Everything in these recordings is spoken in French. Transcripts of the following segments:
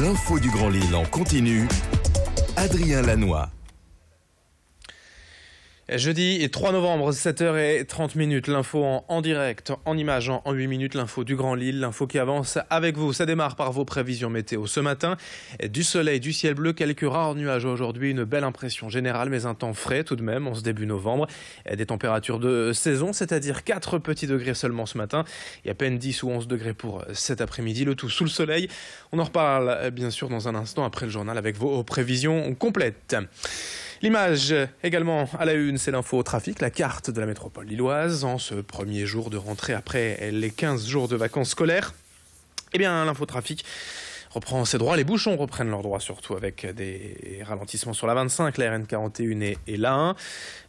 L'info du Grand Lille en continu. Adrien Lannoy. Jeudi 3 novembre, 7h30, l'info en direct, en images, en 8 minutes, l'info du Grand Lille, l'info qui avance avec vous. Ça démarre par vos prévisions météo ce matin. Du soleil, du ciel bleu, quelques rares nuages aujourd'hui, une belle impression générale, mais un temps frais tout de même en ce début novembre. Des températures de saison, c'est-à-dire 4 petits degrés seulement ce matin et à peine 10 ou 11 degrés pour cet après-midi, le tout sous le soleil. On en reparle bien sûr dans un instant après le journal avec vos prévisions complètes. L'image également à la une, c'est l'info trafic, la carte de la métropole lilloise en ce premier jour de rentrée après les 15 jours de vacances scolaires. Eh bien, l'info trafic reprend ses droits, les bouchons reprennent leurs droits surtout avec des ralentissements sur la 25, la RN41 et l'A1.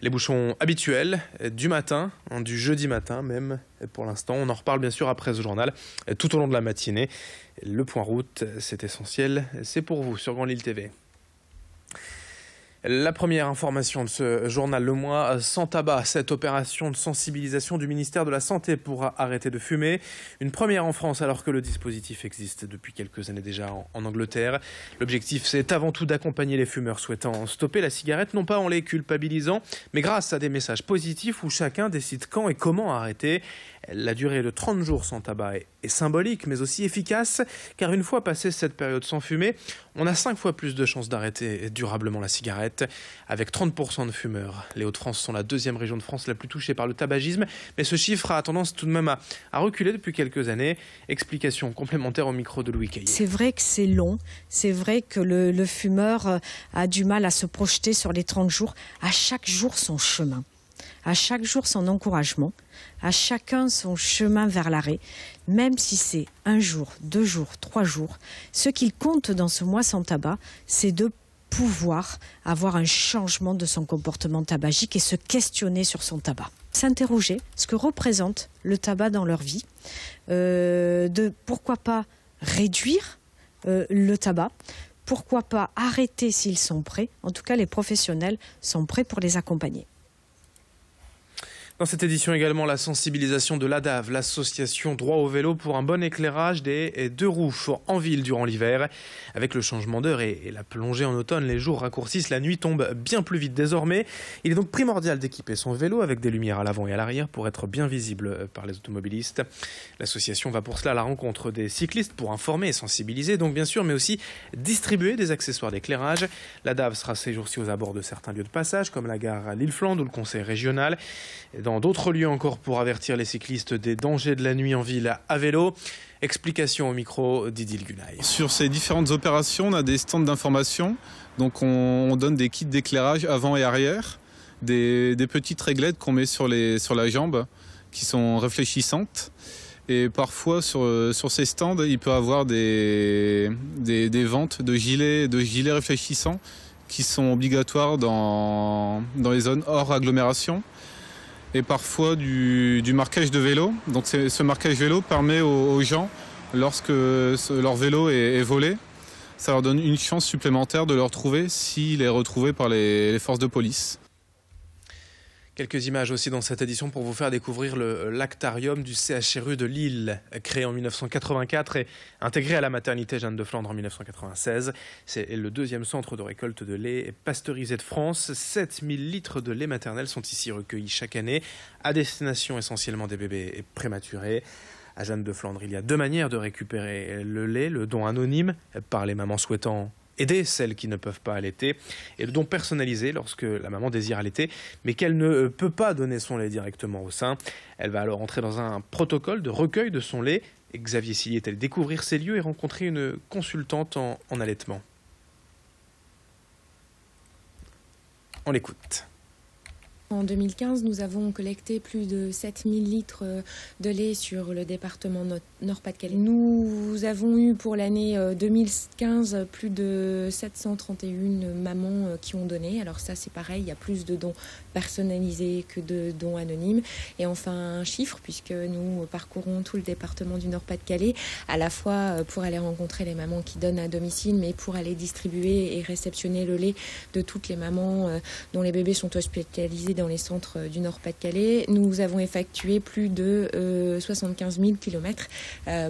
Les bouchons habituels du matin, du jeudi matin même pour l'instant. On en reparle bien sûr après ce journal tout au long de la matinée. Le point route, c'est essentiel, c'est pour vous sur Grand Lille TV. La première information de ce journal, le mois sans tabac, cette opération de sensibilisation du ministère de la Santé pour arrêter de fumer. Une première en France alors que le dispositif existe depuis quelques années déjà en Angleterre. L'objectif, c'est avant tout d'accompagner les fumeurs souhaitant stopper la cigarette, non pas en les culpabilisant, mais grâce à des messages positifs où chacun décide quand et comment arrêter. La durée de 30 jours sans tabac est symbolique, mais aussi efficace, car une fois passée cette période sans fumer, on a 5 fois plus de chances d'arrêter durablement la cigarette, avec 30% de fumeurs. Les Hauts-de-France sont la deuxième région de France la plus touchée par le tabagisme, mais ce chiffre a tendance tout de même à reculer depuis quelques années. Explication complémentaire au micro de Louis Caillé. C'est vrai que c'est long, c'est vrai que le fumeur a du mal à se projeter sur les 30 jours, à chaque jour son chemin. À chaque jour son encouragement, à chacun son chemin vers l'arrêt, même si c'est 1 jour, 2 jours, 3 jours. Ce qu'il compte dans ce mois sans tabac, c'est de pouvoir avoir un changement de son comportement tabagique et se questionner sur son tabac. S'interroger ce que représente le tabac dans leur vie, de pourquoi pas réduire le tabac, pourquoi pas arrêter s'ils sont prêts. En tout cas, les professionnels sont prêts pour les accompagner. Dans cette édition également, la sensibilisation de l'ADAV, l'association Droit au vélo pour un bon éclairage des 2 roues en ville durant l'hiver. Avec le changement d'heure et la plongée en automne, les jours raccourcissent, la nuit tombe bien plus vite désormais. Il est donc primordial d'équiper son vélo avec des lumières à l'avant et à l'arrière pour être bien visible par les automobilistes. L'association va pour cela à la rencontre des cyclistes pour informer et sensibiliser, donc bien sûr, mais aussi distribuer des accessoires d'éclairage. L'ADAV sera ces jours-ci aux abords de certains lieux de passage, comme la gare Lille-Flandre ou le conseil régional. Dans d'autres lieux encore pour avertir les cyclistes des dangers de la nuit en ville à vélo. Explication au micro d'Idil Gunaï. Sur ces différentes opérations, on a des stands d'information. Donc on donne des kits d'éclairage avant et arrière, des petites réglettes qu'on met sur la jambe qui sont réfléchissantes. Et parfois sur ces stands, il peut y avoir des ventes de gilets réfléchissants qui sont obligatoires dans les zones hors agglomération. Et parfois du marquage de vélo. Donc ce marquage vélo permet aux gens, lorsque leur vélo est volé, ça leur donne une chance supplémentaire de le retrouver s'il est retrouvé par les forces de police. Quelques images aussi dans cette édition pour vous faire découvrir le lactarium du CHRU de Lille, créé en 1984 et intégré à la maternité Jeanne de Flandre en 1996. C'est le 2e centre de récolte de lait pasteurisé de France. 7000 litres de lait maternel sont ici recueillis chaque année, à destination essentiellement des bébés prématurés. À Jeanne de Flandre, il y a 2 manières de récupérer le lait, le don anonyme par les mamans souhaitant aider celles qui ne peuvent pas allaiter, et le don personnalisé lorsque la maman désire allaiter mais qu'elle ne peut pas donner son lait directement au sein. Elle va alors entrer dans un protocole de recueil de son lait. Et Xavier Silly est allé découvrir ces lieux et rencontrer une consultante en allaitement. On l'écoute. En 2015, nous avons collecté plus de 7000 litres de lait sur le département Nord-Pas-de-Calais. Nous avons eu pour l'année 2015 plus de 731 mamans qui ont donné. Alors ça, c'est pareil, il y a plus de dons personnalisés que de dons anonymes. Et enfin, un chiffre, puisque nous parcourons tout le département du Nord-Pas-de-Calais, à la fois pour aller rencontrer les mamans qui donnent à domicile, mais pour aller distribuer et réceptionner le lait de toutes les mamans dont les bébés sont hospitalisés dans les centres du Nord-Pas-de-Calais. Nous avons effectué plus de 75 000 km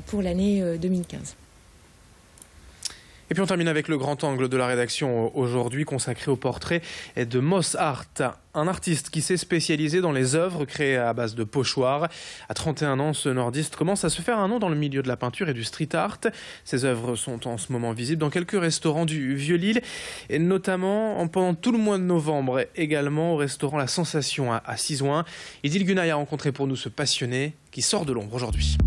pour l'année 2015. Et puis on termine avec le grand angle de la rédaction aujourd'hui consacré au portrait de Moss Art, un artiste qui s'est spécialisé dans les œuvres créées à base de pochoirs. À 31 ans, ce nordiste commence à se faire un nom dans le milieu de la peinture et du street art. Ses œuvres sont en ce moment visibles dans quelques restaurants du Vieux-Lille, et notamment pendant tout le mois de novembre, également au restaurant La Sensation à Sizouin. Idil Gunay a rencontré pour nous ce passionné qui sort de l'ombre aujourd'hui.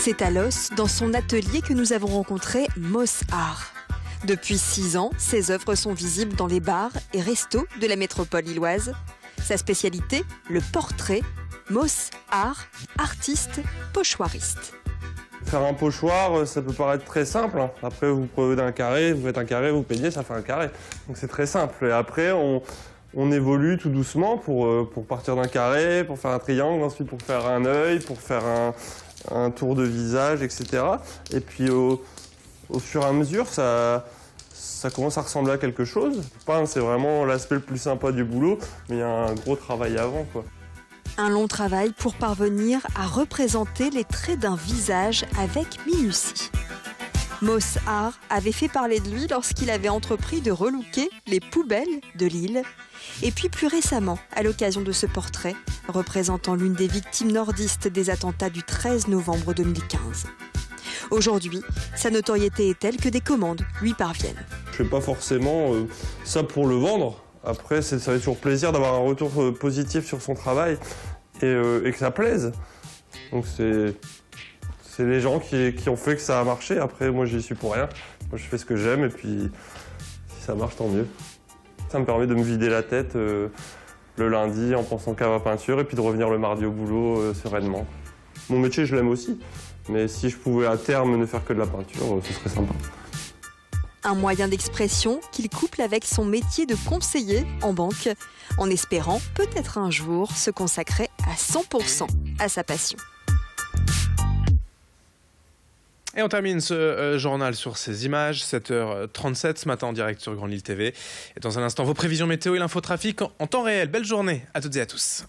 C'est à Los, dans son atelier, que nous avons rencontré Moss Art. Depuis 6 ans, ses œuvres sont visibles dans les bars et restos de la métropole lilloise. Sa spécialité, le portrait. Moss Art, artiste, pochoiriste. Faire un pochoir, ça peut paraître très simple. Après, vous prenez un carré, vous faites un carré, vous peignez, ça fait un carré. Donc c'est très simple. Et après, on évolue tout doucement pour partir d'un carré, pour faire un triangle, ensuite pour faire un œil, pour faire un tour de visage, etc. Et puis au fur et à mesure, ça commence à ressembler à quelque chose. Peindre, c'est vraiment l'aspect le plus sympa du boulot, mais il y a un gros travail avant, quoi. Un long travail pour parvenir à représenter les traits d'un visage avec minutie. Moss Art avait fait parler de lui lorsqu'il avait entrepris de relooker les poubelles de Lille. Et puis plus récemment, à l'occasion de ce portrait, représentant l'une des victimes nordistes des attentats du 13 novembre 2015. Aujourd'hui, sa notoriété est telle que des commandes lui parviennent. Je fais pas forcément ça pour le vendre. Après, ça fait toujours plaisir d'avoir un retour positif sur son travail et que ça plaise. Donc c'est les gens qui ont fait que ça a marché. Après, moi, j'y suis pour rien. Moi, je fais ce que j'aime et puis si ça marche, tant mieux. Ça me permet de me vider la tête le lundi en pensant qu'à ma peinture et puis de revenir le mardi au boulot sereinement. Mon métier, je l'aime aussi, mais si je pouvais à terme ne faire que de la peinture, ce serait sympa. Un moyen d'expression qu'il couple avec son métier de conseiller en banque, en espérant peut-être un jour se consacrer à 100% à sa passion. Et on termine ce journal sur ces images, 7h37 ce matin en direct sur Grand Lille TV. Et dans un instant, vos prévisions météo et l'infotrafic en temps réel. Belle journée à toutes et à tous.